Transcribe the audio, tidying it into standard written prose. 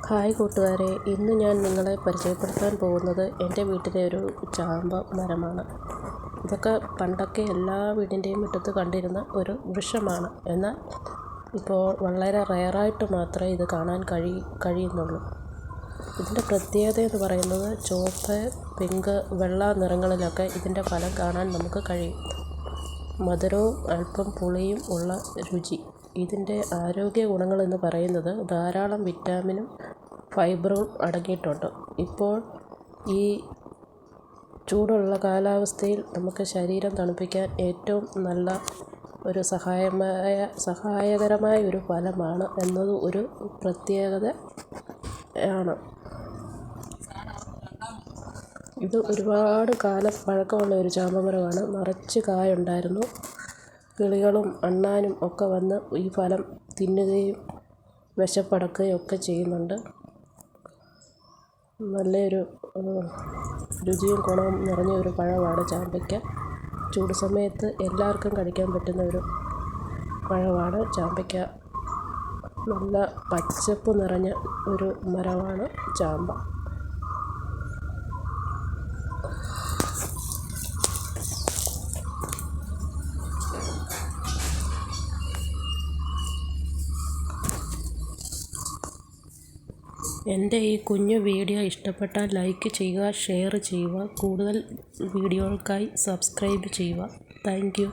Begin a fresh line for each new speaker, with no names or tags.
Hi കൂട്ടുകാരെ, ഇന്ന് ഞാൻ നിങ്ങളെ പരിചയപ്പെടുത്താൻ പോകുന്നത് എൻ്റെ വീട്ടിലെ ഒരു ചാമ്പ മരമാണ്. ഇതൊക്കെ പണ്ടൊക്കെ എല്ലാ വീടിൻ്റെയും മുറ്റത്ത് കണ്ടിരുന്ന ഒരു വൃക്ഷമാണ്. എന്നാൽ ഇപ്പോൾ വളരെ റെയറായിട്ട് മാത്രമേ ഇത് കാണാൻ കഴിയുന്നുള്ളൂ. ഇതിൻ്റെ പ്രത്യേകത എന്ന് പറയുന്നത് ചുവപ്പ്, പിങ്ക്, വെള്ള നിറങ്ങളിലൊക്കെ ഇതിൻ്റെ ഫലം കാണാൻ നമുക്ക് കഴിയും. മധുരവും അല്പം പുളിയും ഉള്ള രുചി. ഇതിൻ്റെ ആരോഗ്യ ഗുണങ്ങളെന്ന് പറയുന്നത് ധാരാളം വിറ്റാമിനും ഫൈബറും അടങ്ങിയിട്ടുണ്ട്. ഇപ്പോൾ ഈ ചൂടുള്ള കാലാവസ്ഥയിൽ നമുക്ക് ശരീരം തണുപ്പിക്കാൻ ഏറ്റവും നല്ല ഒരു സഹായകരമായ ഒരു ഫലമാണ് എന്നത് ഒരു പ്രത്യേകത ആണ്. ഇത് ഒരുപാട് കാലം പഴക്കമുള്ള ഒരു ചാമ്പമരമാണ്. നിറച്ച് കായുണ്ടായിരുന്നു. കിളികളും അണ്ണാനും ഒക്കെ വന്ന് ഈ ഫലം തിന്നുകയും വിശപ്പടക്കുകയും ഒക്കെ ചെയ്യുന്നുണ്ട്. നല്ലൊരു രുചിയും ഗുണവും നിറഞ്ഞ ഒരു പഴമാണ് ചാമ്പയ്ക്ക. ചൂട് സമയത്ത് എല്ലാവർക്കും കഴിക്കാൻ പറ്റുന്ന ഒരു പഴമാണ് ചാമ്പയ്ക്ക. നല്ല പച്ചപ്പ് നിറഞ്ഞ ഒരു മരമാണ് ചാമ്പ. എൻ്റെ ഈ കുഞ്ഞു വീഡിയോ ഇഷ്ടപ്പെട്ടാൽ ലൈക്ക് ചെയ്യുക, ഷെയർ ചെയ്യുക. കൂടുതൽ വീഡിയോകൾക്കായി സബ്സ്ക്രൈബ് ചെയ്യുക. Thank you.